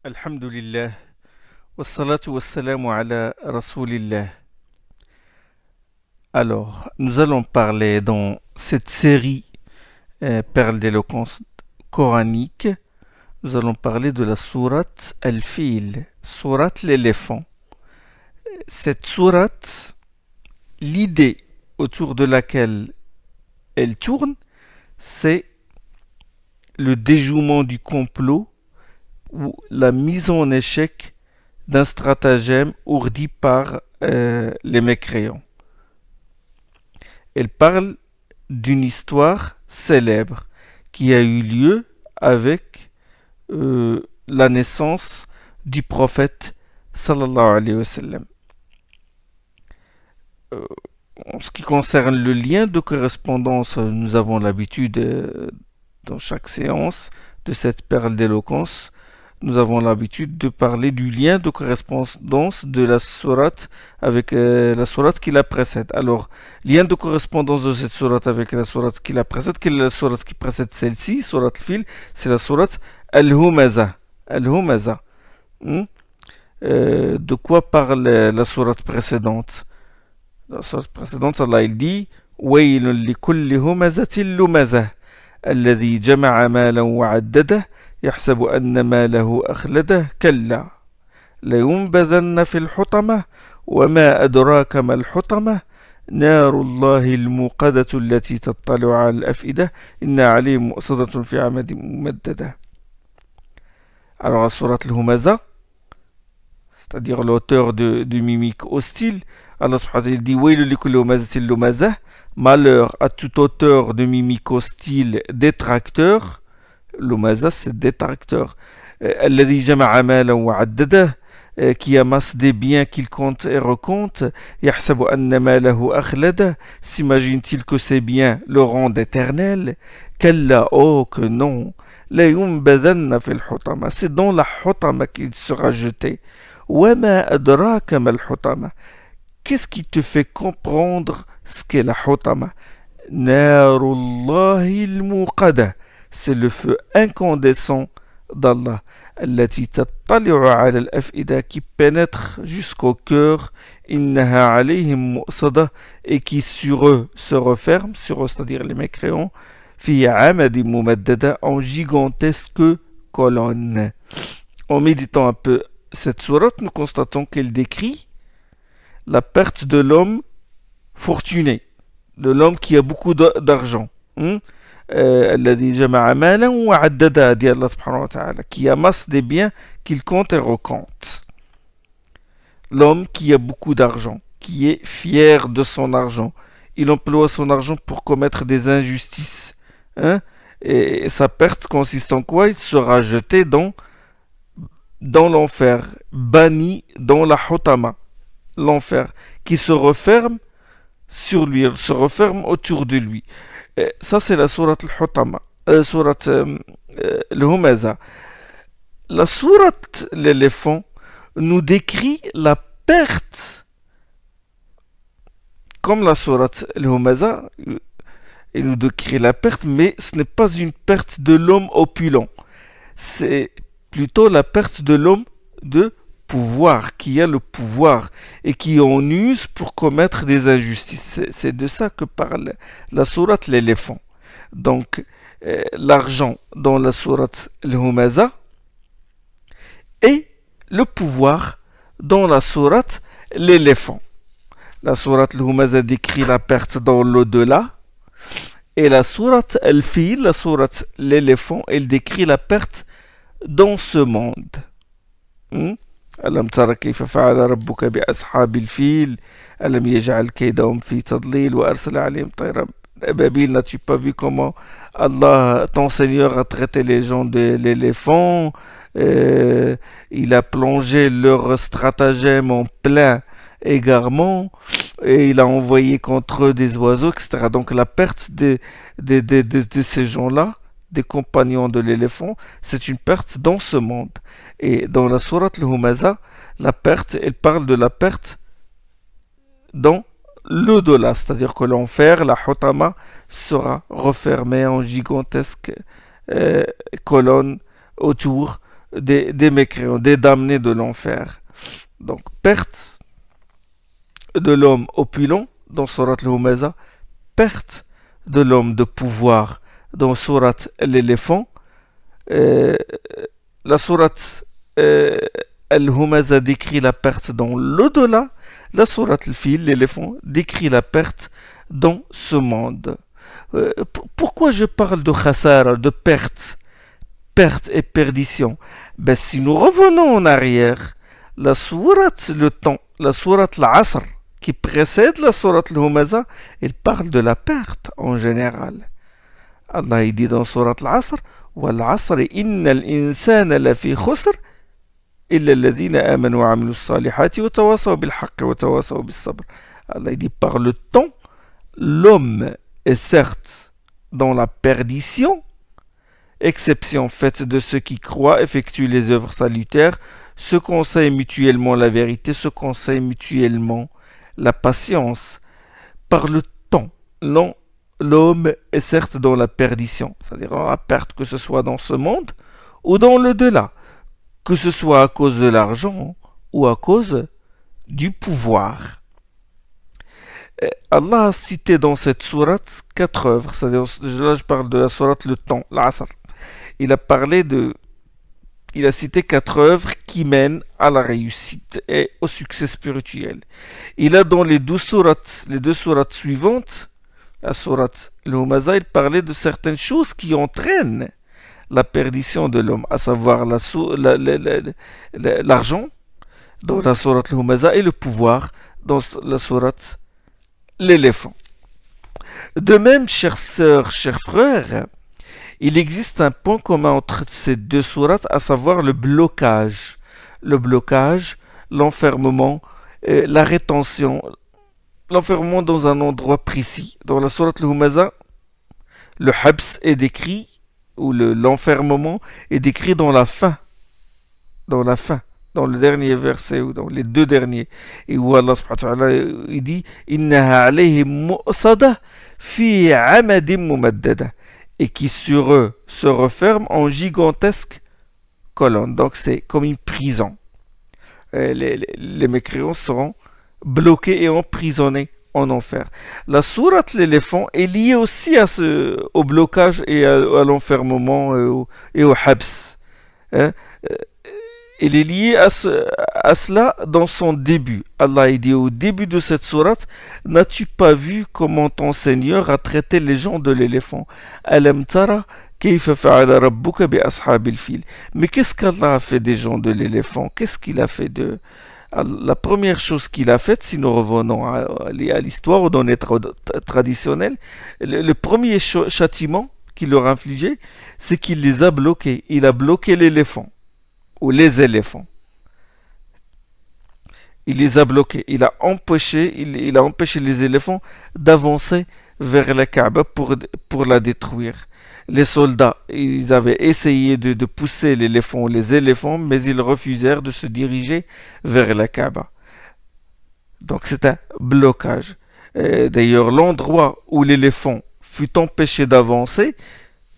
Alhamdulillah, wassalatu wassalamu ala rasulillah. Alors, nous allons parler dans cette série Perles d'éloquence coranique, nous allons parler de la sourate Al-Fil, sourate l'éléphant. Cette sourate, l'idée autour de laquelle elle tourne, c'est le déjouement du complot ou la mise en échec d'un stratagème ourdi par les mécréants. Elle parle d'une histoire célèbre qui a eu lieu avec la naissance du prophète sallallahu alayhi wa sallam. En ce qui concerne le lien de correspondance, nous avons l'habitude dans chaque séance de cette perle d'éloquence, nous avons l'habitude de parler du lien de correspondance de la sourate avec la sourate qui la précède. Alors, lien de correspondance de cette sourate avec la sourate qui la précède, quelle est la sourate qui précède celle-ci, sourate al-Fil, c'est la sourate Al-Humaza. Al-Humaza. De quoi parle la sourate précédente? La sourate précédente, Allah il dit وَيْلٌ لِكُلِّ هُمَزَةٍ لُمَزَةٍ الذي جمع مالا وعدده يحسب أن ماله أخلده كلا لينبذن في الحطمة وما أدراك ما الحطمة نار الله الموقدة التي تطلع على الأفئدة إن عليهم مؤصدة في عمد ممددة. Alors la sourate al-Humaza, c'est-à-dire l'auteur du mimique hostile, Allah subhanahu wa ta'ala dit وَيْلٌ لِكُلِّ هُمَزَةٍ لُمَزَةٍ, malheur à tout auteur de mimique hostile détracteur. L'Umaza, c'est détracteur. Alladhi jama'a malan wa addada, qui amasse des biens qu'il compte et recompte. Yahsabu anna malahu akhlada, s'imagine-t-il que ces biens le rendent éternel? Kalla, oh que non. La yumbadanna fil hutama, c'est dans la hutama qu'il sera jeté. Wama adraka mal hutama, qu'est-ce qui te fait comprendre ce qu'est la hutama? Narullahi al-muqada, c'est le feu incandescent d'Allah, qui pénètre jusqu'au cœur, et qui sur eux se referme, sur eux, c'est-à-dire les mécréants, en gigantesque colonne. En méditant un peu cette sourate, nous constatons qu'elle décrit la perte de l'homme fortuné, de l'homme qui a beaucoup d'argent. الذي جمع مالا وعددا, dit Allah subhanahu wa ta'ala, qui amasse des biens qu'il compte et recompte. L'homme qui a beaucoup d'argent, qui est fier de son argent, il emploie son argent pour commettre des injustices, et sa perte consiste en quoi? Il sera jeté dans l'enfer, banni dans la hutama, l'enfer, qui se referme sur lui, elle se referme autour de lui. Ça, c'est la sourate al-Hutama, sourate al-Humaza. La sourate l'éléphant nous décrit la perte, comme la sourate al-Humaza, elle nous décrit la perte, mais ce n'est pas une perte de l'homme opulent. C'est plutôt la perte de l'homme de pouvoir, qui a le pouvoir et qui en use pour commettre des injustices. C'est de ça que parle la sourate l'éléphant. Donc, l'argent dans la sourate al-Humaza et le pouvoir dans la sourate l'éléphant. La sourate al-Humaza décrit la perte dans l'au-delà et la sourate al-Fil, la sourate l'éléphant, elle décrit la perte dans ce monde. ألم تر كيف فعل ربك بأصحاب الفيل ألم يجعل كيدهم في تضليل وأرسل عليهم طيرا أبابيل. N'as-tu pas vu comment Allah, ton Seigneur, a traité les gens de l'éléphant? Il a plongé leur stratagème en plein égarement et il a envoyé contre eux des oiseaux, etc. Donc la perte de ces gens-là, des compagnons de l'éléphant, c'est une perte dans ce monde. Et dans la sourate al-Humaza, la perte, elle parle de la perte dans l'au-delà, c'est-à-dire que l'enfer, la hutama, sera refermée en gigantesque colonne autour des mécréants, des damnés de l'enfer. Donc, perte de l'homme opulent dans Surat al-Humaza, perte de l'homme de pouvoir dans Surat l'éléphant. La Surat al-Humaza décrit la perte dans l'au-delà. La Surat al-Fil, l'éléphant, décrit la perte dans ce monde. Pourquoi je parle de khasara, de perte, perte et perdition? Ben, si nous revenons en arrière, la sourate le temps, la sourate l'Asr, qui précède la sourate al-Humaza, elle parle de la perte en général. Allah il dit dans sourate l'Asr, وَالْعَصْرِ إِنَّ الْإِنسَانَ لَفِي خُسْرٍ إِلَّا الَّذِينَ آمَنُوا وَعَمِلُوا الصَّالِحَاتِ وَتَوَاصَوْا بِالْحَقِّ وَتَوَاصَوْا بِالصَّبْرِ. Allah il dit par le temps, l'homme est certes dans la perdition, exception faite de ceux qui croient, effectuent les œuvres salutaires, se conseillent mutuellement la vérité, se conseillent mutuellement la patience. Par le temps, l'homme est certes dans la perdition, c'est-à-dire dans la perte, que ce soit dans ce monde ou dans le delà, que ce soit à cause de l'argent ou à cause du pouvoir. Allah a cité dans cette sourate 4 œuvres, c'est-à-dire là je parle de la sourate le temps, l'Asr. Il a cité 4 œuvres qui mènent à la réussite et au succès spirituel. Il a dans les deux sourates suivantes, la sourate al-Humaza, il parlait de certaines choses qui entraînent la perdition de l'homme, à savoir l'argent dans la sourate al-Humaza et le pouvoir dans la sourate l'éléphant. De même, chères sœurs, chers frères, il existe un point commun entre ces deux sourates, à savoir le blocage. Le blocage, l'enfermement, la rétention, l'enfermement dans un endroit précis. Dans la sourate al-Humaza, le habs est décrit, ou l'enfermement est décrit dans la fin. Dans la fin. Dans le dernier verset, ou dans les deux derniers. Et où Allah subhanahu wa ta'ala, il dit « Innaha alayhim mu'sada fi amadim mumaddada » et qui sur eux se referme en gigantesque colonne. Donc c'est comme une prison. Les mécréants seront bloqués et emprisonnés en enfer. La sourate l'éléphant est liée aussi au blocage et à l'enfermement et au habs. Hein? Elle est liée à cela dans son début. Allah dit au début de cette sourate, n'as-tu pas vu comment ton Seigneur a traité les gens de l'éléphant? Alam tara kayfa fa'ala rabbuka bi ashabil fil. Mais qu'est-ce qu'Allah a fait des gens de l'éléphant? Qu'est-ce qu'il a fait de... La première chose qu'il a faite, si nous revenons à l'histoire ou dans les traditionnels, le premier châtiment qu'il leur a infligé, c'est qu'il les a bloqués. Il a bloqué l'éléphant. Ou les éléphants. Il les a bloqués. Il a empêché les éléphants d'avancer vers la Kaaba pour la détruire. Les soldats, ils avaient essayé de pousser les éléphants, mais ils refusèrent de se diriger vers la Kaaba. Donc c'est un blocage. D'ailleurs, l'endroit où l'éléphant fut empêché d'avancer,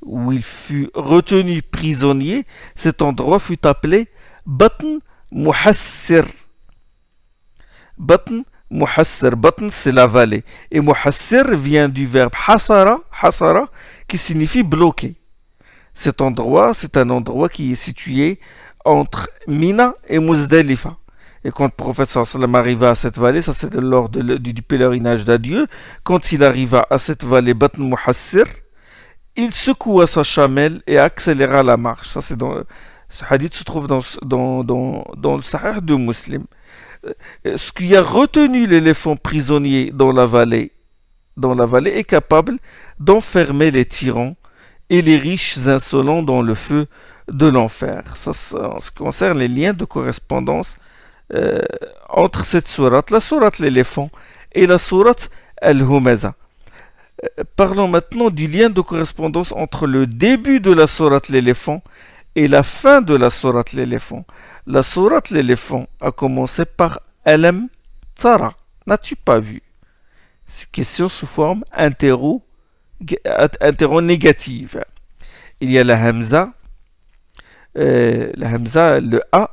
où il fut retenu prisonnier, cet endroit fut appelé Batn Muhassir. Batn Muhassir. Batn, c'est la vallée. Et Muhassir vient du verbe hasara, qui signifie bloquer. Cet endroit, c'est un endroit qui est situé entre Mina et Muzdalifa. Et quand le prophète sallam arriva à cette vallée, ça c'est lors du pèlerinage d'adieu, quand il arriva à cette vallée Batn Muhassir, il secoua sa chamelle et accéléra la marche. Ça, ce hadith se trouve dans le Sahih de Muslim. Ce qui a retenu l'éléphant prisonnier dans la vallée est capable d'enfermer les tyrans et les riches insolents dans le feu de l'enfer. Ça, en ce qui concerne les liens de correspondance entre cette sourate, la sourate l'éléphant, et la sourate al-Humaza. Parlons maintenant du lien de correspondance entre le début de la sourate l'éléphant et la fin de la sourate l'éléphant. La sourate l'éléphant a commencé par Alam Tara. N'as-tu pas vu? C'est une question sous forme interro négative. Il y a la Hamza la hamza, le a,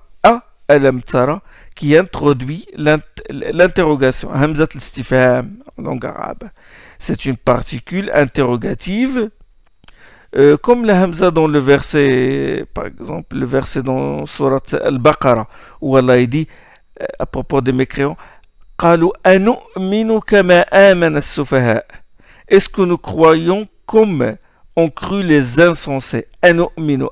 alam tara, qui introduit l'interrogation. Hamzat al-istifham en langue arabe. C'est une particule interrogative, comme la hamza dans le verset, par exemple, le verset dans Surat al-Baqarah, où Allah dit à propos des mécréants, قالوا أنؤمن كما آمن السفهاء. Est-ce que nous croyons comme ont cru les insensés? أنؤمن,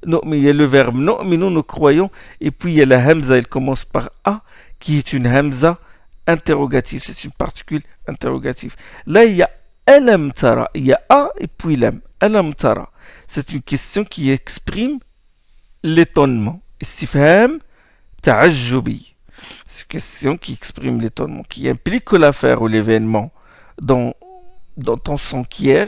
il y a le verbe نؤمن, nous croyons, et puis il y a la hamza, il commence par a, qui est une hamza interrogative, c'est une particule interrogative. Là, il y a alam tara, il y a a et puis lam. Alam tara, c'est une question qui exprime l'étonnement. Istifham ta'ajjubi. C'est une question qui exprime l'étonnement, qui implique que l'affaire ou l'événement dont on s'enquiert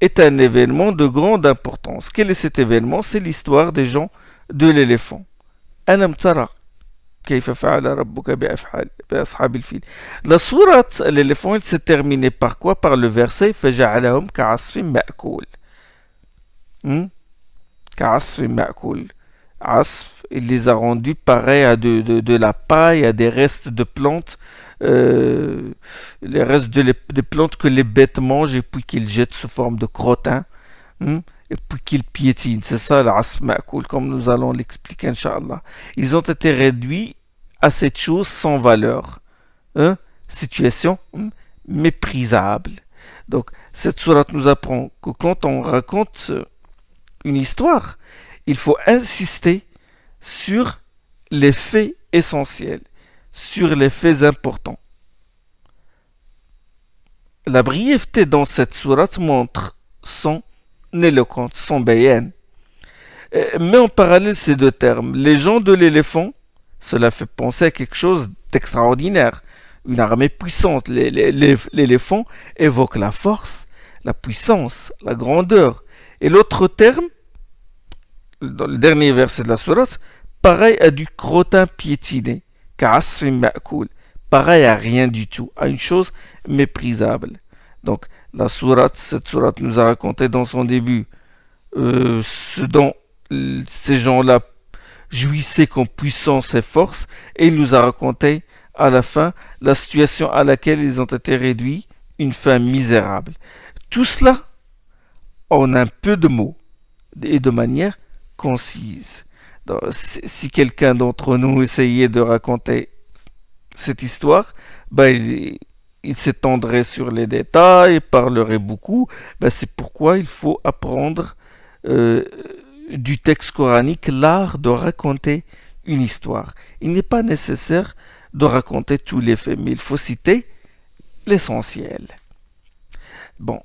est un événement de grande importance. Quel est cet événement? C'est l'histoire des gens de l'éléphant. Alam tara. كيف فعل ربك بأصحاب الفيل. La sourate l'éléphant, elle s'est terminée par quoi? Par le verset فجعلهم كعصف مأكول. كعصف مأكول. Asf, il les a rendus pareils à de la paille, à des restes de plantes, les restes des plantes que les bêtes mangent et puis qu'ils jettent sous forme de crottin, et puis qu'ils piétinent. C'est ça l'asf ma'koul, comme nous allons l'expliquer, Inch'Allah. Ils ont été réduits à cette chose sans valeur. Situation méprisable. Donc, cette sourate nous apprend que quand on raconte une histoire, il faut insister sur les faits essentiels, sur les faits importants. La brièveté dans cette sourate montre son éloquence, son bayan. Mais en parallèle ces deux termes, les gens de l'éléphant, cela fait penser à quelque chose d'extraordinaire, une armée puissante. L'éléphant évoque la force, la puissance, la grandeur. Et l'autre terme, dans le dernier verset de la sourate, pareil à du crottin piétiné, pareil à rien du tout, à une chose méprisable. Donc cette sourate nous a raconté dans son début ce dont ces gens-là jouissaient comme puissance et force, et il nous a raconté à la fin la situation à laquelle ils ont été réduits, une fin misérable. Tout cela en un peu de mots et de manière concise. Donc, si quelqu'un d'entre nous essayait de raconter cette histoire, il s'étendrait sur les détails, parlerait beaucoup. C'est pourquoi il faut apprendre du texte coranique l'art de raconter une histoire. Il n'est pas nécessaire de raconter tous les faits, mais il faut citer l'essentiel. Bon,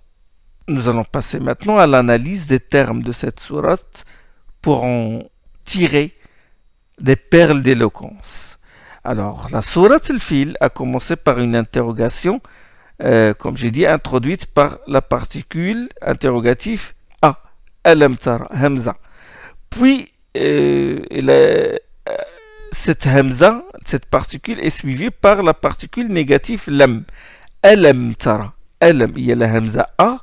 nous allons passer maintenant à l'analyse des termes de cette sourate pour en tirer des perles d'éloquence. Alors, la sourate al-Fil a commencé par une interrogation, comme j'ai dit, introduite par la particule interrogative A, alam tara, hamza. Puis, cette hamza, cette particule est suivie par la particule négative lam, alam tara. Alam, il y a la hamza A,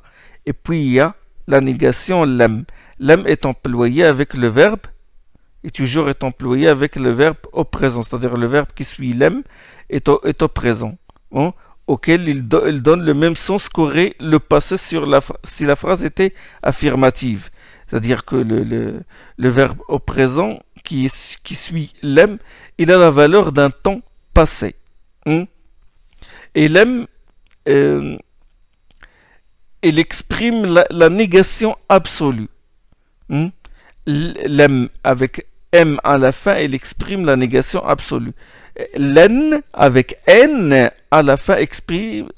et puis il y a la négation lam. Lam est employé avec le verbe, et toujours est employé avec le verbe au présent, c'est-à-dire le verbe qui suit lam est au présent, auquel il donne le même sens qu'aurait le passé si la phrase était affirmative. C'est-à-dire que le verbe au présent qui suit lam, il a la valeur d'un temps passé. Et lam, il exprime la négation absolue. Lam avec M à la fin, il exprime la négation absolue. Len avec N à la fin exprime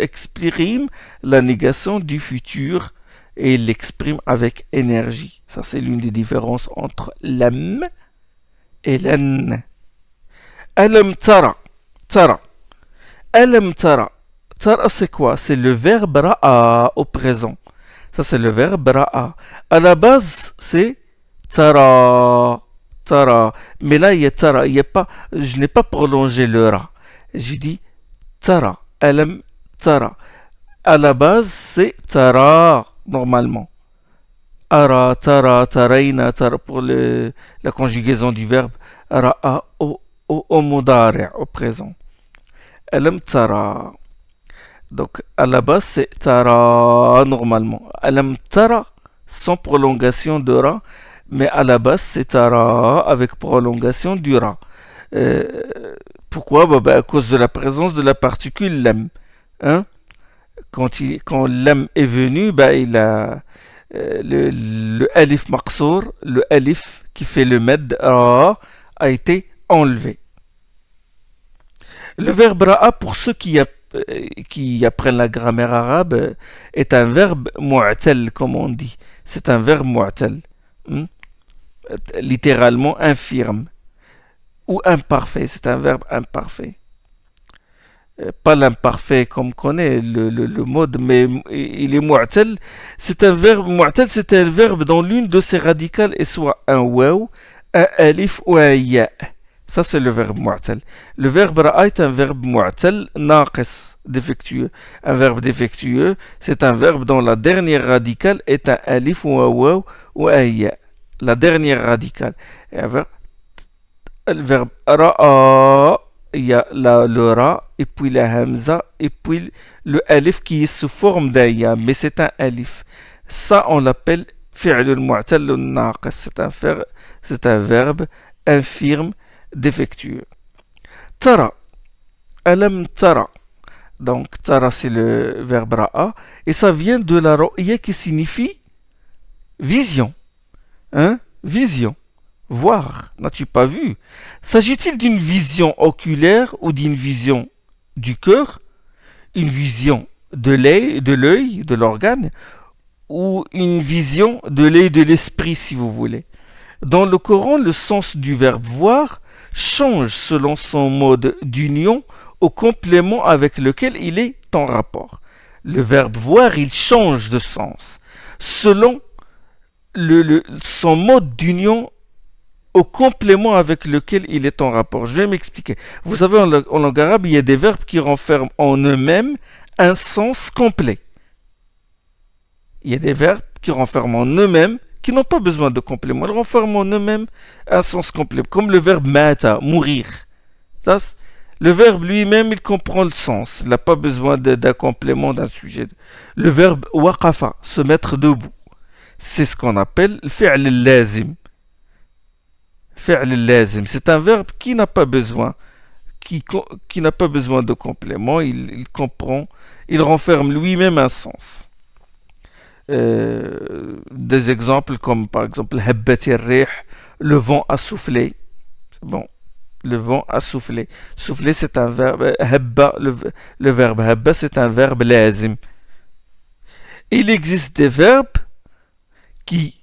la négation du futur et il l'exprime avec énergie. Ça, c'est l'une des différences entre lam et len. Alam tara. Tara. Alam tara. Tara, c'est quoi? C'est le verbe ra'a au présent. Ça, c'est le verbe ra'a. À la base, c'est tara. Tara. Mais là, il y a tara. Je n'ai pas prolongé le ra. J'ai dit tara. Alam tara. À la base, c'est tara, normalement. Ara, tara, taraina, tara pour la conjugaison du verbe. Ra'a au mudari', au présent. Alam tara. Donc à la base c'est tara normalement. Alam tara sans prolongation de ra, mais à la base c'est tara avec prolongation du ra. Pourquoi à cause de la présence de la particule lam. Hein? Quand l'am est venu, il a le alif maqsour, le alif qui fait le med ra, a été enlevé. Le verbe ra'a, pour ceux qui apprennent la grammaire arabe, est un verbe mu'tal, comme on dit. C'est un verbe mu'tal, littéralement infirme ou imparfait. C'est un verbe imparfait. Pas l'imparfait comme connaît le mode, mais il est mu'tal. C'est un verbe mu'tal, c'est un verbe dont l'une de ses radicales est soit un waw, un alif ou un ya. Ça c'est le verbe mu'tal. Le verbe ra'a est un verbe mu'tal naqis, défectueux. Un verbe défectueux, c'est un verbe dont la dernière radicale est un alif ou un waw ou un ya. La dernière radicale. Le verbe ra'a, il y a le ra, et puis la hamza, et puis le alif qui est sous forme d'un ya, mais c'est un alif. Ça, on l'appelle fi'l al-mu'tal al-naqis. C'est un verbe infirme, défectueux. Tara. Alam tara. Donc, tara, c'est le verbe ra'a, et ça vient de la ro'ya qui signifie vision. Hein? Vision. Voir, n'as-tu pas vu? S'agit-il d'une vision oculaire ou d'une vision du cœur? Une vision de l'œil, de l'organe, ou une vision de l'œil de l'esprit, si vous voulez? Dans le Coran, le sens du verbe voir change selon son mode d'union au complément avec lequel il est en rapport. Le verbe voir, il change de sens selon son mode d'union au complément avec lequel il est en rapport. Je vais m'expliquer. Vous savez, en langue arabe, il y a des verbes qui renferment en eux-mêmes un sens complet. Il y a des verbes qui renferment en eux-mêmes, qui n'ont pas besoin de complément. Ils renferment en eux-mêmes un sens complet. Comme le verbe mata, mourir. Ça, le verbe lui-même, il comprend le sens. Il n'a pas besoin d'un complément d'un sujet. Le verbe waqafa, se mettre debout. C'est ce qu'on appelle le fi'l al-lazim. C'est un verbe qui n'a pas besoin, qui n'a pas besoin de complément. Il comprend, il renferme lui-même un sens. Des exemples comme par exemple le vent a soufflé. Bon, le vent a soufflé. Souffler, c'est un verbe. Le verbe habba, c'est un verbe lazim. Il existe des verbes qui,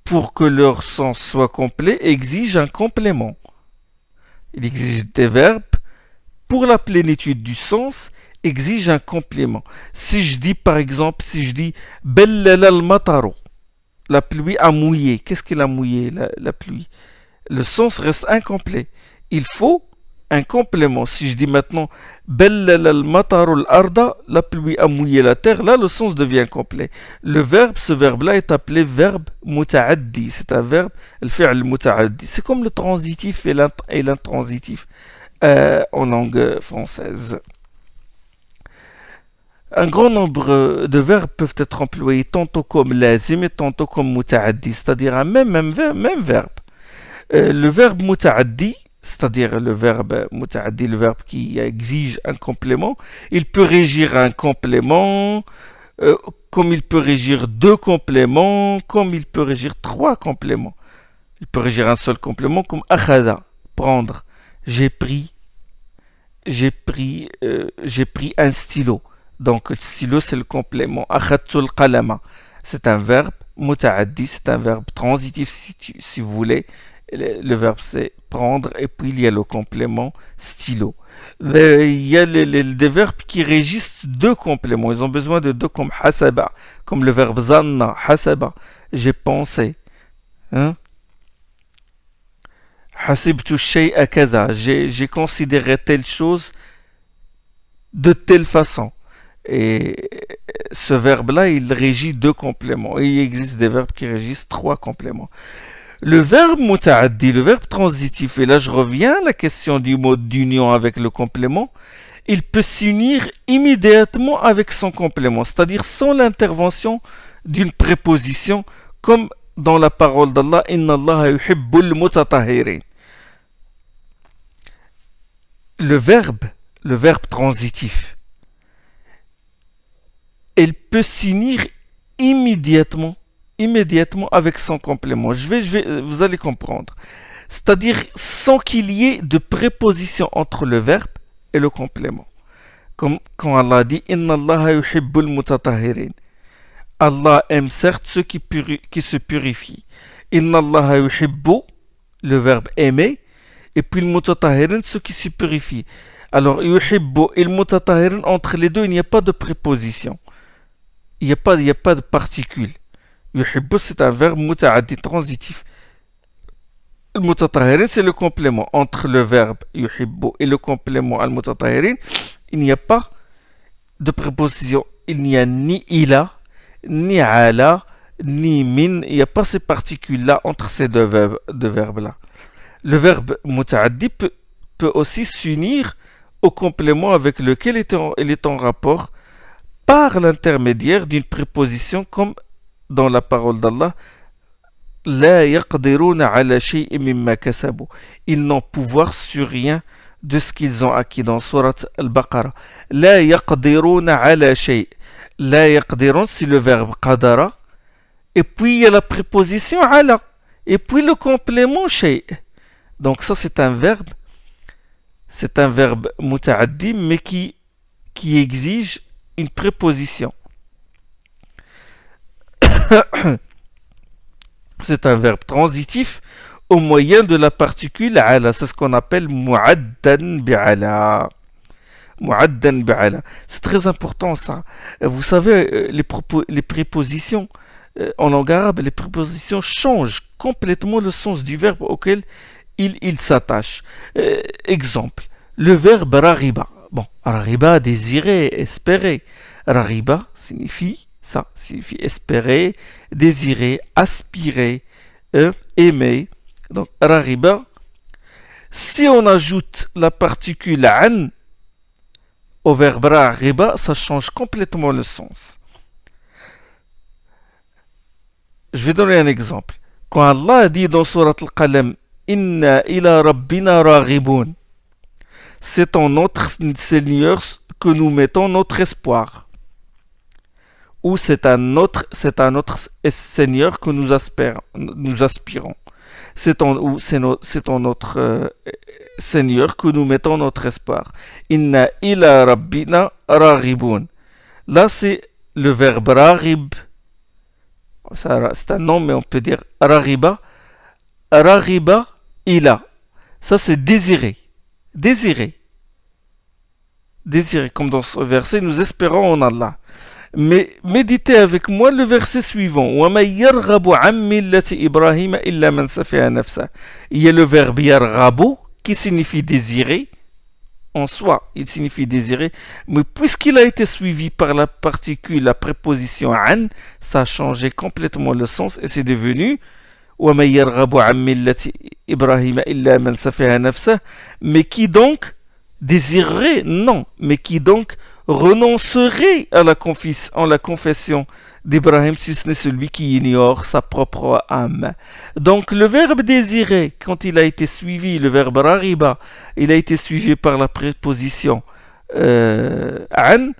pour que leur sens soit complet, exigent un complément. Il existe des verbes, pour la plénitude du sens, exigent un complément. Si je dis par exemple, Bellala al-mataru, la pluie a mouillé. Qu'est-ce qu'il a mouillé, la pluie? Le sens reste incomplet. Il faut un complément. Si je dis maintenant Bellala al-mataru al-arda, la pluie a mouillé la terre, là le sens devient complet. Ce verbe-là est appelé verbe muta'addi. C'est un verbe, le fi'l muta'addi. C'est comme le transitif et l'intransitif en langue française. Un grand nombre de verbes peuvent être employés tantôt comme lazim et tantôt comme muta'addi, c'est-à-dire un même verbe. Le verbe muta'addi, c'est-à-dire le verbe muta'addi, le verbe qui exige un complément, il peut régir un complément, comme il peut régir deux compléments, comme il peut régir trois compléments. Il peut régir un seul complément comme akhada, prendre. J'ai pris un stylo. Donc le stylo c'est le complément. Akhadtul qalama, c'est un verbe muta'addi, c'est un verbe transitif si vous voulez. Le verbe c'est prendre et puis il y a le complément stylo. Il y a des verbes qui régissent deux compléments. Ils ont besoin de deux comme hasaba, comme le verbe zanna, hasaba, j'ai pensé. Hein? Hasibtu shay'a kaza, j'ai considéré telle chose de telle façon. Et ce verbe-là, il régit 2 compléments. Et il existe des verbes qui régissent 3 compléments. Le verbe muta'addi, le verbe transitif, et là je reviens à la question du mode d'union avec le complément, il peut s'unir immédiatement avec son complément, c'est-à-dire sans l'intervention d'une préposition, comme dans la parole d'Allah, Inna Allah yuhibbul mutatahhirin. Le verbe transitif, il peut s'unir immédiatement avec son complément. Vous allez comprendre. C'est-à-dire sans qu'il y ait de préposition entre le verbe et le complément. Comme quand Allah dit Inna Allah yuhibbul mutatahhirin. Allah aime certes ceux qui se purifient. Inna Allah yuhibbu, le verbe aimer, et puis le mutatahhirin, ceux qui se purifient. Alors yuhibbu et le mutatahhirin, entre les deux, il n'y a pas de préposition. Il n'y a pas de particule. Yuhibbu, c'est un verbe muta'addi transitif. Le mutatahhirin, c'est le complément. Entre le verbe yuhibbu et le complément al-mutatahhirin, il n'y a pas de préposition. Il n'y a ni ila, ni ala, ni min. Il n'y a pas ces particules-là entre ces deux verbes-là. Le verbe muta'addi peut aussi s'unir au complément avec lequel il est en rapport par l'intermédiaire d'une préposition, comme dans la parole d'Allah, La yaqdiruna ala shay'in mimma kasabu. Ils n'ont pouvoir sur rien de ce qu'ils ont acquis, dans Surat Al-Baqarah. La yaqdiruna ala shay'. La yaqdirun, c'est le verbe qadara, et puis il y a la préposition ala, et puis le complément shay'. Donc ça c'est un verbe muta'addi, mais qui exige une préposition. C'est un verbe transitif au moyen de la particule ala. C'est ce qu'on appelle mu'addan bi'ala. Mu'addan bi'ala. C'est très important ça. Vous savez, les prépositions en langue arabe, les prépositions changent complètement le sens du verbe auquel il s'attache. Exemple, le verbe raghiba. Bon, raghiba, désirer, espérer. Raghiba signifie espérer, désirer, aspirer, aimer. Donc, raghiba. Si on ajoute la particule an au verbe raghiba, ça change complètement le sens. Je vais donner un exemple. Quand Allah dit dans Surat Al-Qalam, Inna ila rabbina raghibun, c'est en notre Seigneur que nous mettons notre espoir. Ou c'est à notre Seigneur que nous aspirons. C'est en notre Seigneur que nous mettons notre espoir. Inna ila rabbina raghibun. Là, c'est le verbe raghib. C'est un nom, mais on peut dire raghiba. Raghiba ila. Ça, c'est désirer. Désirer, comme dans ce verset, nous espérons en Allah. Mais méditez avec moi le verset suivant. Il y a le verbe yarghabu qui signifie désirer. En soi, il signifie désirer. Mais puisqu'il a été suivi par la particule, la préposition an, ça a changé complètement le sens et c'est devenu mais qui donc désirerait? Non. Mais qui donc renoncerait à la confession d'Ibrahim, si ce n'est celui qui ignore sa propre âme. Donc le verbe désirer, quand il a été suivi, le verbe raghiba, il a été suivi par la préposition an,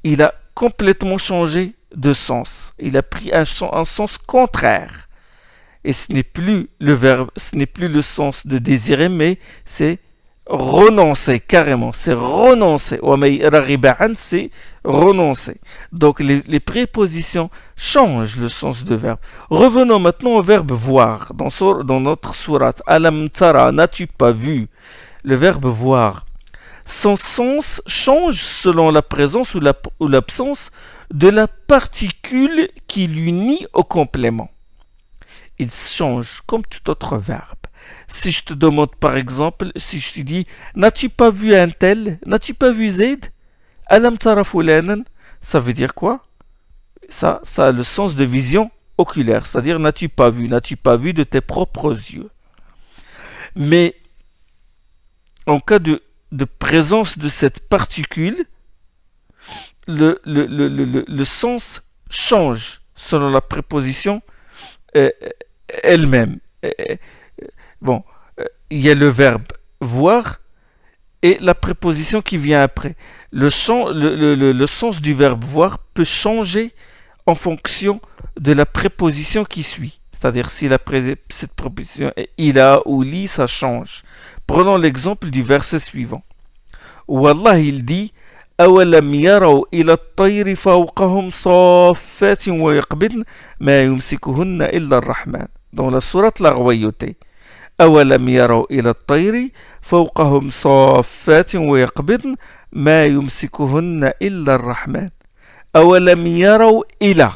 il a complètement changé de sens. Il a pris un sens contraire. Et ce n'est plus le verbe, ce n'est plus le sens de désirer, mais c'est renoncer, carrément. C'est renoncer. C'est renoncer. Donc les prépositions changent le sens de verbe. Revenons maintenant au verbe voir. Dans notre sourate, Alam tara, n'as-tu pas vu? Le verbe voir. Son sens change selon la présence ou l'absence de la particule qui l'unit au complément. Il change comme tout autre verbe. Si je te demande par exemple, si je te dis, n'as-tu pas vu un tel? N'as-tu pas vu Zaid? Alam tara fulanan? ça veut dire quoi? Ça a le sens de vision oculaire, c'est-à-dire n'as-tu pas vu de tes propres yeux. Mais en cas de présence de cette particule, le sens change selon la préposition elle-même. Bon, il y a le verbe voir et la préposition qui vient après. Le sens du verbe voir peut changer en fonction de la préposition qui suit. C'est-à-dire si cette préposition est ila ou li, ça change. Prenons l'exemple du verset suivant. Où Allah il dit أولم يروا إلى الطير فوقهم صافات ويقبضن ما يمسكهن إلا الرحمن. Dans la sourate la royauté. أولم يروا إلى الطير فوقهم صافات ويقبضن ما يمسكهن إلا الرحمن. أولم يروا إلى.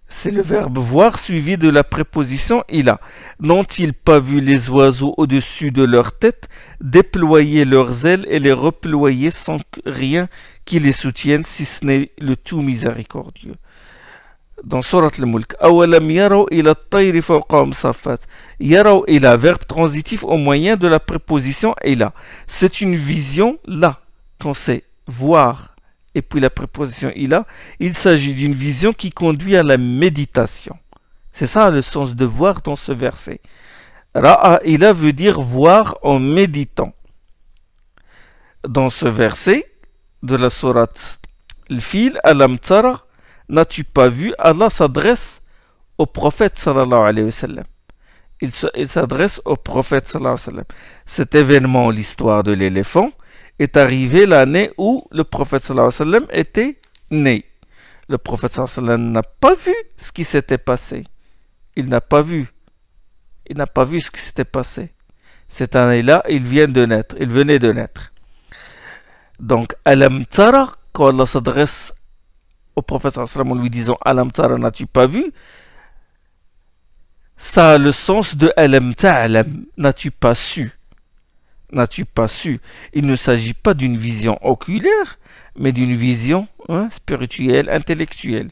C'est le verbe voir suivi de la préposition ila. N'ont-ils pas vu les oiseaux au-dessus de leur tête déployer leurs ailes et les reployer sans rien qui les soutienne, si ce n'est le tout miséricordieux? Dans Surat al-Mulk, awalam yaraw ila at-tayri fawqahum saffat. Yaraw ila, verbe transitif au moyen de la préposition ila. C'est une vision là, quand c'est voir. Et puis la préposition ila, il s'agit d'une vision qui conduit à la méditation. C'est ça le sens de voir dans ce verset. Ra'a ila veut dire voir en méditant. Dans ce verset de la sourate Al-Fil, Alam tara, n'as-tu pas vu? Allah s'adresse au prophète sallallahu alayhi wa sallam. Il s'adresse au prophète sallallahu alayhi wa sallam. Cet événement, l'histoire de l'éléphant, est arrivé l'année où le prophète sallallahu alayhi wa sallam était né. Le prophète sallallahu alayhi wa sallam n'a pas vu ce qui s'était passé. Il n'a pas vu ce qui s'était passé. Cette année-là, il venait de naître. Donc, Alam tara, quand Allah s'adresse au prophète sallallahu alayhi wa sallam en lui disant Alam tara, n'as-tu pas vu? Ça a le sens de Alam ta'lam, n'as-tu pas su? N'as-tu pas su? Il ne s'agit pas d'une vision oculaire, mais d'une vision spirituelle, intellectuelle.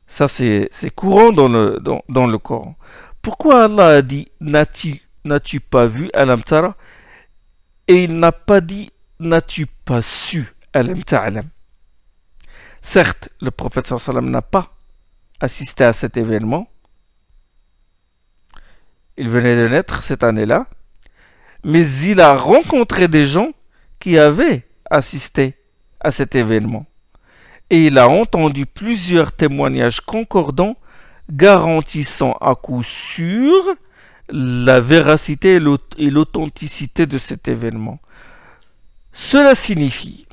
Ça, c'est courant dans le Coran. Pourquoi Allah a dit n'as-tu pas vu Alam tara et il n'a pas dit n'as-tu pas su Alam ta'lam? Certes, le prophète sallallahu alayhi wa sallam n'a pas assisté à cet événement. Il venait de naître cette année-là. Mais il a rencontré des gens qui avaient assisté à cet événement. Et il a entendu plusieurs témoignages concordants garantissant à coup sûr la véracité et l'authenticité de cet événement. Cela signifie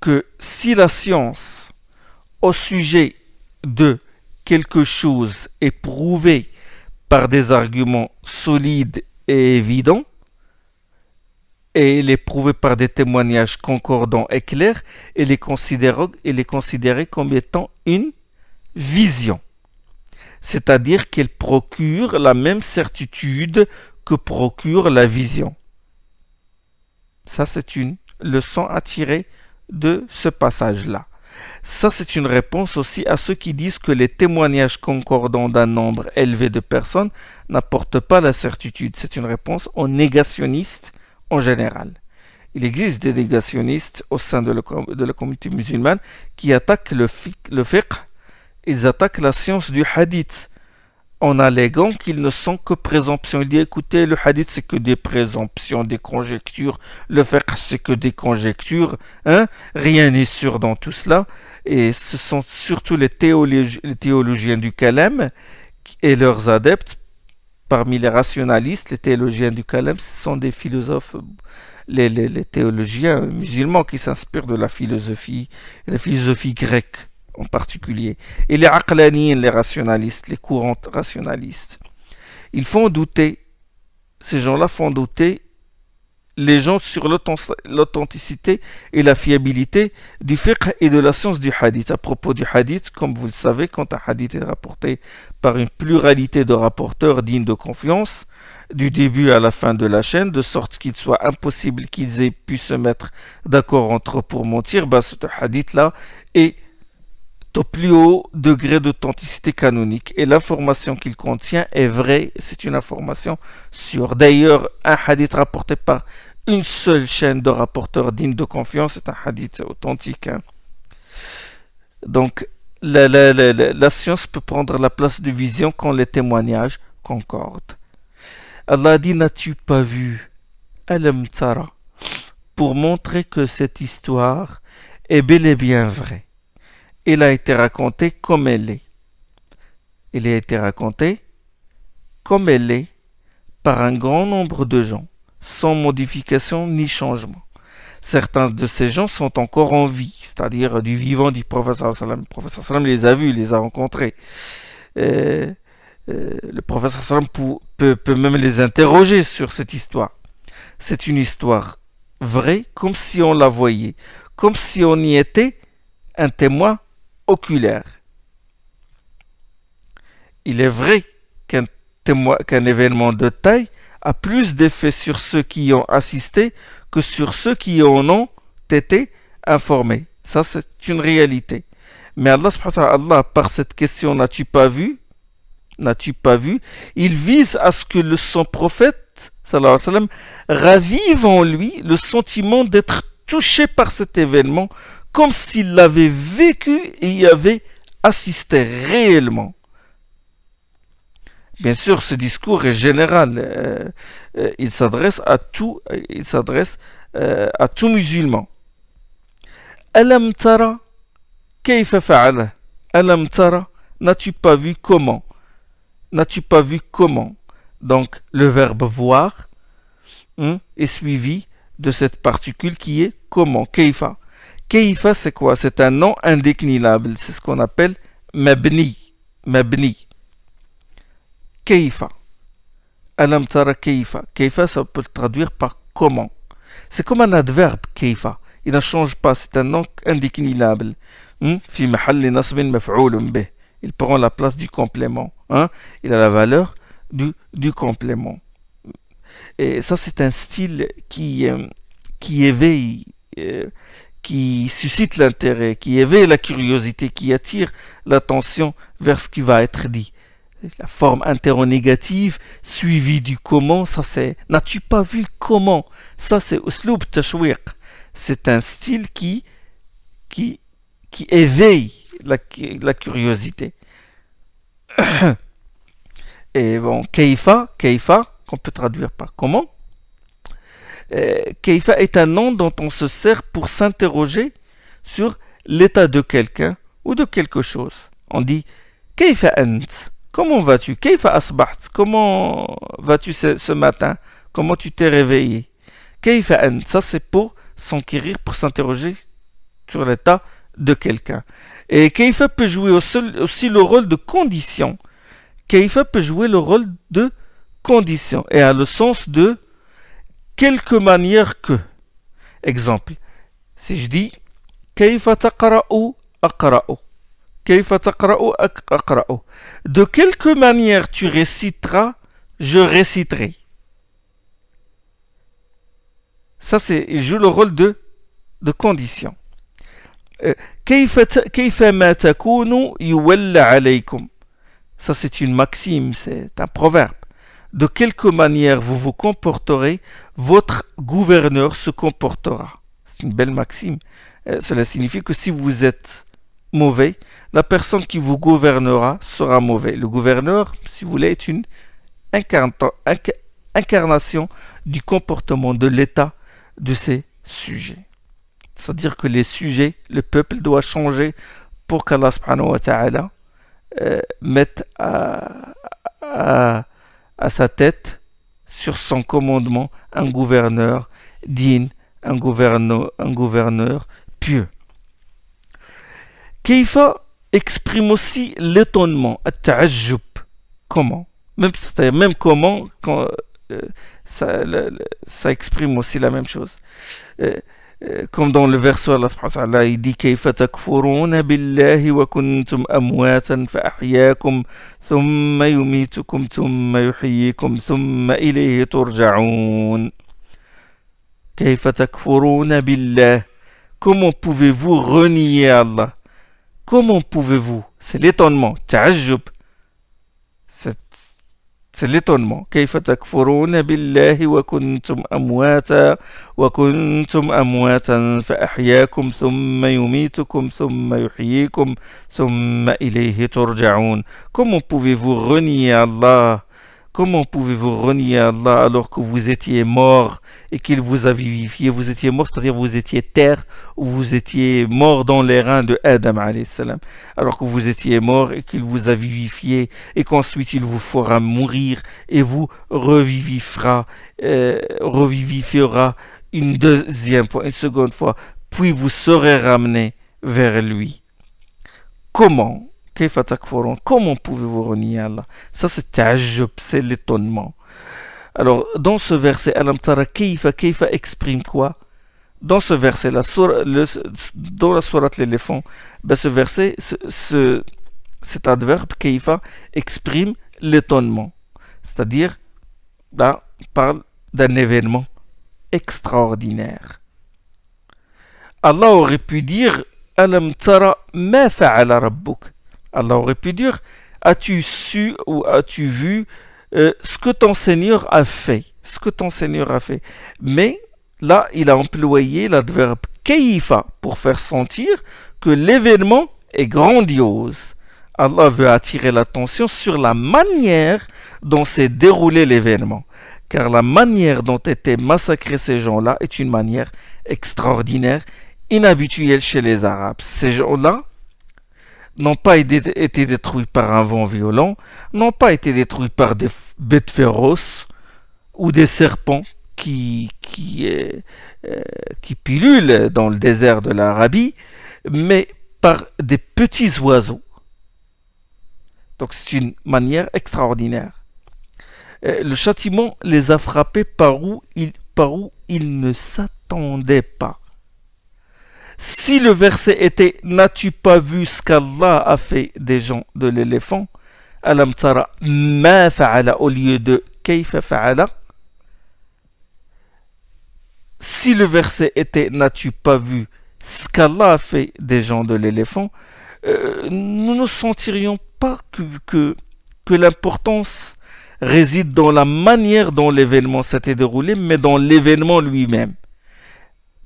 que si la science au sujet de quelque chose est prouvée par des arguments solides et évidents, et elle est prouvée par des témoignages concordants et clairs, elle est considérée comme étant une vision. C'est-à-dire qu'elle procure la même certitude que procure la vision. Ça, c'est une leçon à tirer de ce passage-là. Ça, c'est une réponse aussi à ceux qui disent que les témoignages concordants d'un nombre élevé de personnes n'apportent pas la certitude. C'est une réponse aux négationnistes en général. Il existe des négationnistes au sein de la communauté musulmane qui attaquent le fiqh, ils attaquent la science du hadith en alléguant qu'ils ne sont que présomptions. Il dit écoutez, le hadith c'est que des présomptions, des conjectures, le fiqh c'est que des conjectures, rien n'est sûr dans tout cela, et ce sont surtout les théologiens du kalam et leurs adeptes. Parmi les rationalistes, les théologiens du kalam, ce sont des philosophes, les théologiens musulmans qui s'inspirent de la philosophie grecque en particulier. Et les aqlaniyin, les rationalistes, les courants rationalistes. Ils font douter, ces gens-là font douter les gens sur l'authenticité et la fiabilité du fiqh et de la science du hadith. À propos du hadith, comme vous le savez, quand un hadith est rapporté par une pluralité de rapporteurs dignes de confiance, du début à la fin de la chaîne, de sorte qu'il soit impossible qu'ils aient pu se mettre d'accord entre eux pour mentir, ce hadith-là est au plus haut degré d'authenticité canonique. Et l'information qu'il contient est vraie, c'est une information sûre. D'ailleurs, un hadith rapporté par une seule chaîne de rapporteurs dignes de confiance est un hadith authentique. Donc, la science peut prendre la place de vision quand les témoignages concordent. Allah dit, n'as-tu pas vu Alam Tara, pour montrer que cette histoire est bel et bien vraie. Elle a été racontée comme elle est. Elle a été racontée comme elle est par un grand nombre de gens, sans modification ni changement. Certains de ces gens sont encore en vie, c'est-à-dire du vivant du prophète sallam. Le prophète sallam les a vus, les a rencontrés. Le prophète sallam peut même les interroger sur cette histoire. C'est une histoire vraie, comme si on la voyait, comme si on y était un témoin oculaire. Il est vrai qu'un événement de taille a plus d'effet sur ceux qui y ont assisté que sur ceux qui en ont été informés. Ça, c'est une réalité. Mais Allah, par cette question, n'as-tu pas vu? Il vise à ce que son prophète, sallallahu alayhi wa sallam, ravive en lui le sentiment d'être touché par cet événement, comme s'il l'avait vécu et y avait assisté réellement. Bien sûr, ce discours est général. Il s'adresse à tout musulman. Alam tara kayfa fa'ala. Alam tara, n'as-tu pas vu comment? N'as-tu pas vu comment? Donc, le verbe voir est suivi de cette particule qui est comment, kayfa. Kayfa, c'est quoi? C'est un nom indéclinable. C'est ce qu'on appelle mabni. Mabni. Kayfa. Alam tara kayfa. Kayfa, ça peut le traduire par comment. C'est comme un adverbe, kayfa. Il ne change pas, c'est un nom indéclinable. Fi mahalli nasbin maf'oulun bih. Il prend la place du complément. Il a la valeur du complément. Et ça, c'est un style qui éveille, qui suscite l'intérêt, qui éveille la curiosité, qui attire l'attention vers ce qui va être dit. La forme interrogative suivie du comment, ça c'est « n'as-tu pas vu comment ?» Ça c'est « usloub tashwiq ». C'est un style qui éveille la curiosité. Et bon, kayfa, qu'on peut traduire par comment. Kayfa est un nom dont on se sert pour s'interroger sur l'état de quelqu'un ou de quelque chose. On dit kayfa ant, comment vas-tu? Kayfa asbaht, comment vas-tu ce matin? Comment tu t'es réveillé? Kayfa ant, ça c'est pour s'enquérir, pour s'interroger sur l'état de quelqu'un. Et kayfa peut jouer aussi le rôle de condition. Kayfa peut jouer le rôle de condition et a le sens de quelque manière que. Exemple, si je dis kayfa taqra'u aqra'u. Kayfa taqra'u aqra'u. De quelque manière tu réciteras, je réciterai. Ça, il joue le rôle de condition. Kayfa ma takunu yuwalla alaykum. Ça, c'est une maxime, c'est un proverbe. De quelque manière vous vous comporterez, votre gouverneur se comportera. C'est une belle maxime. Cela signifie que si vous êtes mauvais, la personne qui vous gouvernera sera mauvais. Le gouverneur, si vous voulez, est une incarnation du comportement de l'état de ses sujets. C'est-à-dire que les sujets, le peuple doit changer pour qu'Allah subhanahu wa ta'ala mette à sa tête, sur son commandement, un gouverneur digne, un gouverneur pieux. Kayfa exprime aussi l'étonnement, at-ta'ajjub. Comment? Même comment, ça exprime aussi la même chose. Comme dans le verset, Allah subhanahu wa ta'ala, il dit كيف تكفرون بالله وكنتم أمواتا فأحياكم ثم يميتكم ثم يحييكم ثم إليه ترجعون. كيف تكفرون بالله. Comment pouvez-vous renier Allah? Comment pouvez-vous? C'est l'étonnement. تعجب. C'est l'étonnement. كيف تكفرون بالله وكنتم أمواتا فأحياكم ثم يميتكم ثم يحييكم ثم إليه ترجعون. Comment pouvez-vous renier Allah? Comment pouvez-vous renier Allah alors que vous étiez mort et qu'il vous a vivifié? Vous étiez mort, c'est-à-dire vous étiez terre, ou vous étiez mort dans les reins de Adam alayhi salam, alors que vous étiez mort et qu'il vous a vivifié et qu'ensuite il vous fera mourir et vous revivifiera une deuxième fois, une seconde fois, puis vous serez ramené vers lui. Comment? Comment pouvez-vous renier Allah? Ça c'est ta'ajjub, c'est l'étonnement. Alors dans ce verset, Alam tara kayfa exprime quoi? Dans ce verset, dans la sourate l'éléphant, ben ce verset, cet adverbe kayfa exprime l'étonnement. C'est-à-dire, là, on parle d'un événement extraordinaire. Allah aurait pu dire Alam tara ma fa'ala rabbuk. Allah aurait pu dire as-tu su ou as-tu vu ce que ton Seigneur a fait? Ce que ton Seigneur a fait. Mais là, il a employé l'adverbe kayfa pour faire sentir que l'événement est grandiose. Allah veut attirer l'attention sur la manière dont s'est déroulé l'événement. Car la manière dont étaient massacrés ces gens-là est une manière extraordinaire, inhabituelle chez les Arabes. Ces gens-là n'ont pas été détruits par un vent violent, n'ont pas été détruits par des bêtes féroces ou des serpents qui pullulent dans le désert de l'Arabie, mais par des petits oiseaux. Donc c'est une manière extraordinaire. Le châtiment les a frappés par où ils ne s'attendaient pas. Si le verset était n'as-tu pas vu ce qu'Allah a fait des gens de l'éléphant, Alam tara ma fa'ala au lieu de kayfa fa'ala. Si le verset était n'as-tu pas vu ce qu'Allah a fait des gens de l'éléphant, nous ne sentirions pas que l'importance réside dans la manière dont l'événement s'était déroulé, mais dans l'événement lui-même.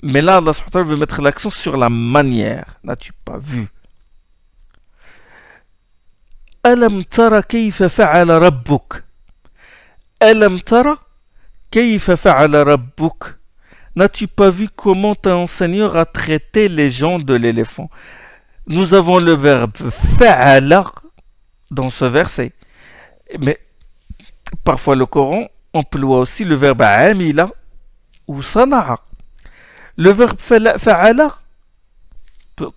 Mais là, Allah subhanahu wa ta'ala veut mettre l'accent sur la manière. N'as-tu pas vu? Alam tara kayfa fa'ala rabbuk. Alam tara kayfa fa'ala rabbuk. N'as-tu pas vu comment ton Seigneur a traité les gens de l'éléphant? Nous avons le verbe fa'ala dans ce verset. Mais parfois le Coran emploie aussi le verbe amila ou sana'a. Le verbe fa'ala,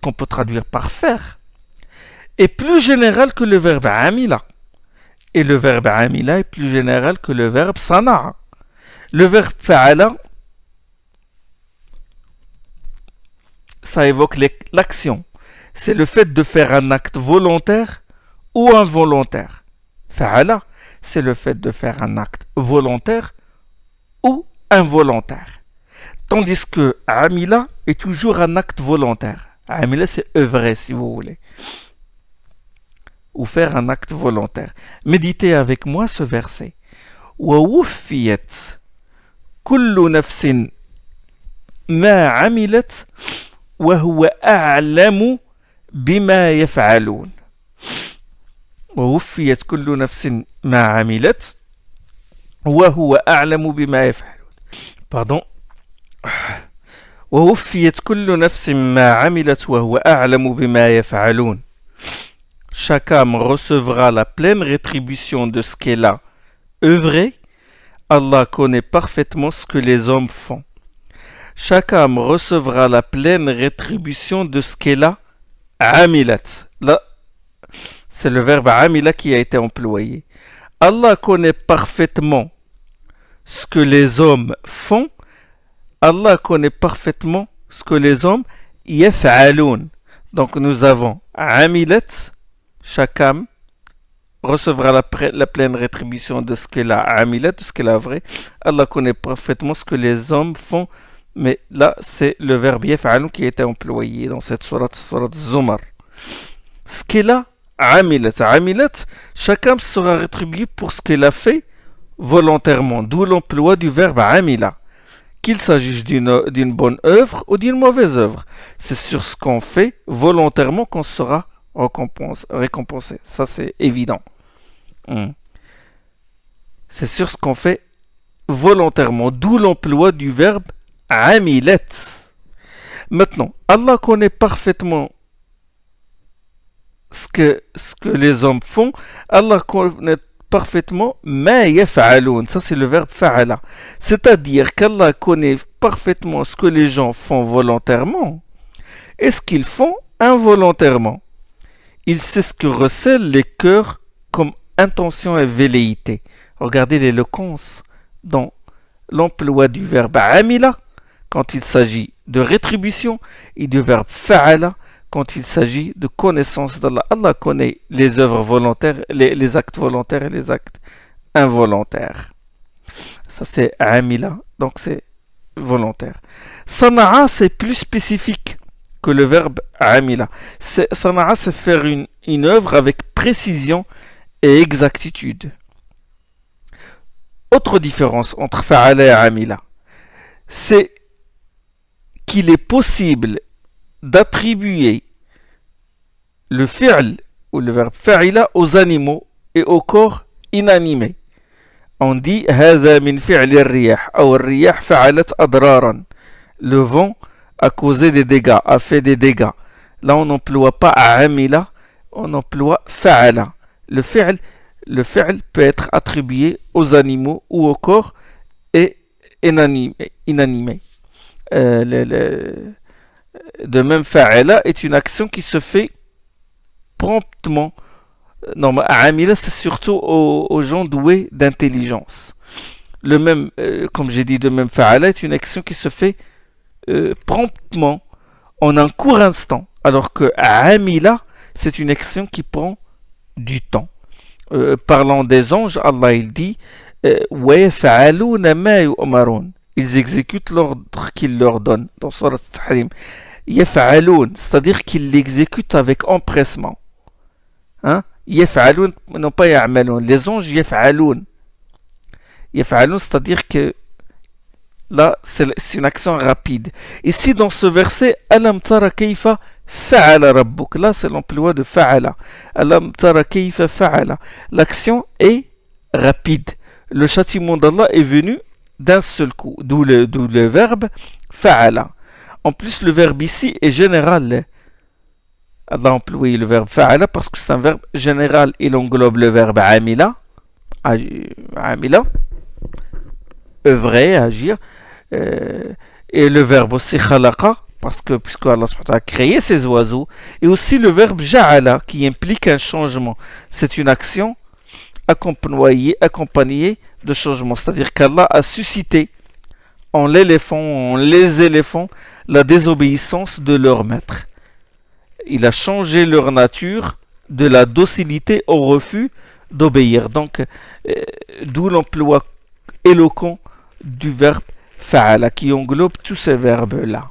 qu'on peut traduire par faire, est plus général que le verbe amila. Et le verbe amila est plus général que le verbe sana'a. Le verbe fa'ala, ça évoque l'action. C'est le fait de faire un acte volontaire ou involontaire. Fa'ala, c'est le fait de faire un acte volontaire ou involontaire. Tandis que amila est toujours un acte volontaire. Amila, c'est œuvrer, si vous voulez. Ou faire un acte volontaire. Méditez avec moi ce verset. وَوُفِّيَتْ كُلُّ نَفْسٍ مَا عَمِلَتْ وَهُوَ أَعْلَمُ بِمَا يَفْعَلُونَ. وَوُفِّيَتْ كُلُّ نَفْسٍ مَا عَمِلَتْ وَهُوَ أَعْلَمُ بِمَا يَفْعَلُونَ. Pardon. وَوُفِّيَتْ كُلُّ نَفْسٍ مَا عَمِلَتْ وَهُوَ أَعْلَمُ بِمَا يَفْعَلُونَ. Chaque âme recevra la pleine rétribution de ce qu'elle a œuvré. Allah connaît parfaitement ce que les hommes font. Chaque âme recevra la pleine rétribution de ce qu'elle a amilat. Là, c'est le verbe amila qui a été employé. Allah connaît parfaitement ce que les hommes font, Allah connaît parfaitement ce que les hommes yaf'aloun. Donc nous avons amilat, chaque âme recevra la pleine rétribution de ce qu'elle a amilat, de ce qu'elle a vrai. Allah connaît parfaitement ce que les hommes font, mais là c'est le verbe yaf'aloun qui a été employé dans cette sourate Zumar. Ce qu'elle a amilat, chaque âme sera rétribuée pour ce qu'elle a fait volontairement, d'où l'emploi du verbe amila. Qu'il s'agisse d'une bonne œuvre ou d'une mauvaise œuvre, c'est sur ce qu'on fait volontairement qu'on sera récompensé. Ça, c'est évident. C'est sur ce qu'on fait volontairement, d'où l'emploi du verbe amilat. Maintenant, Allah connaît parfaitement ce que les hommes font. Allah connaît parfaitement ma yaf'aloun, ça c'est le verbe fa'ala, c'est-à-dire qu'Allah connaît parfaitement ce que les gens font volontairement et ce qu'ils font involontairement. Il sait ce que recèlent les cœurs comme intention et velléité. Regardez l'éloquence dans l'emploi du verbe amila quand il s'agit de rétribution et du verbe fa'ala quand il s'agit de connaissance d'Allah. Allah connaît les œuvres volontaires, les actes volontaires et les actes involontaires. Ça c'est amila, donc c'est volontaire. Sana'a c'est plus spécifique que le verbe amila. Sana'a c'est faire une œuvre avec précision et exactitude. Autre différence entre fa'ala et amila, c'est qu'il est possible d'attribuer le fi'l ou le verbe fa'ila aux animaux et au corps inanimé. On dit هذا من فعل الرياح أو الرياح فعلت أضرارا. Le vent a causé des dégâts, a fait des dégâts. Là on n'emploie pas amila, on emploie fa'ala. Le fi'l peut être attribué aux animaux ou au corps et inanimé. De même, fa'ala est une action qui se fait promptement. Non, amila, c'est surtout aux gens doués d'intelligence. Le même, comme j'ai dit, de même, fa'ala est une action qui se fait promptement, en un court instant. Alors que amila, c'est une action qui prend du temps. Parlant des anges, Allah il dit wa yaf'aluna ma yu'marun. Ils exécutent l'ordre qu'il leur donne dans Surat Tahrim. Yaf'aloun, c'est-à-dire qu'ils l'exécutent avec empressement. Hein? Yaf'aloun, non pas ya'maloun. Les anges yaf'aloun. Yaf'aloun, c'est-à-dire que là, c'est une action rapide. Ici, dans ce verset, Alam tara kayfa fa'ala rabbuk. Là, c'est l'emploi de fa'ala. Alam tara kayfa fa'ala. L'action est rapide. Le châtiment d'Allah est venu d'un seul coup, d'où le verbe fa'ala. En plus, le verbe ici est général. Allah a employé le verbe fa'ala parce que c'est un verbe général. Il englobe le verbe amila, œuvrer, agir, et le verbe aussi khalaqa, parce que puisque Allah a créé ces oiseaux, et aussi le verbe ja'ala qui implique un changement. C'est une action accompagnée de changement, c'est-à-dire qu'Allah a suscité en les éléphants, la désobéissance de leur maître. Il a changé leur nature de la docilité au refus d'obéir. Donc, d'où l'emploi éloquent du verbe fa'ala qui englobe tous ces verbes-là.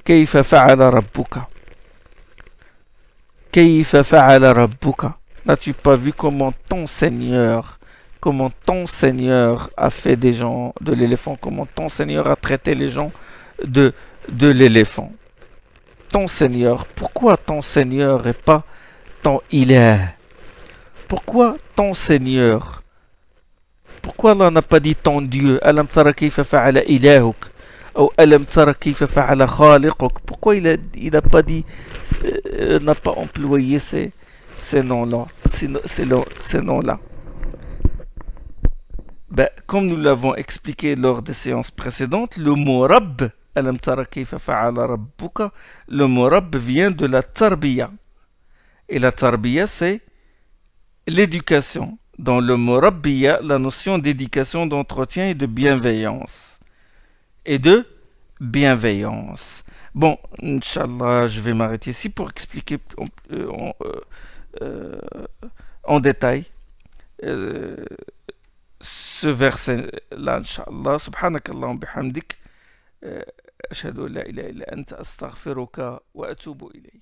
Kayfa fa'ala rabbuka. Kayfa fa'ala rabbuka. N'as-tu pas vu comment ton Seigneur a fait des gens de l'éléphant, comment ton Seigneur a traité les gens de l'éléphant. Ton Seigneur, pourquoi ton Seigneur et pas ton ilah? Pourquoi ton Seigneur? Pourquoi Allah n'a pas dit ton Dieu? Alam tara kayfa fa'ala ilahuk? Ou alam tara kayfa fa'ala khaliquk? Pourquoi il n'a pas dit, n'a pas employé ces noms-là, ces noms-là? Ben, comme nous l'avons expliqué lors des séances précédentes, le mot Rabb, Alam tara kayfa fa'ala rabbuka, le mot Rabb vient de la tarbiya. Et la tarbiya, c'est l'éducation. dans le mot rabbiya la notion d'éducation, d'entretien et de bienveillance. Et de bienveillance. Bon, Inch'Allah, je vais m'arrêter ici pour expliquer en détail ce verset-là, Inch'Allah. Subhanakallahum bihamdik. أشهد أن لا إله إلا أنت أستغفرك وأتوب إليك.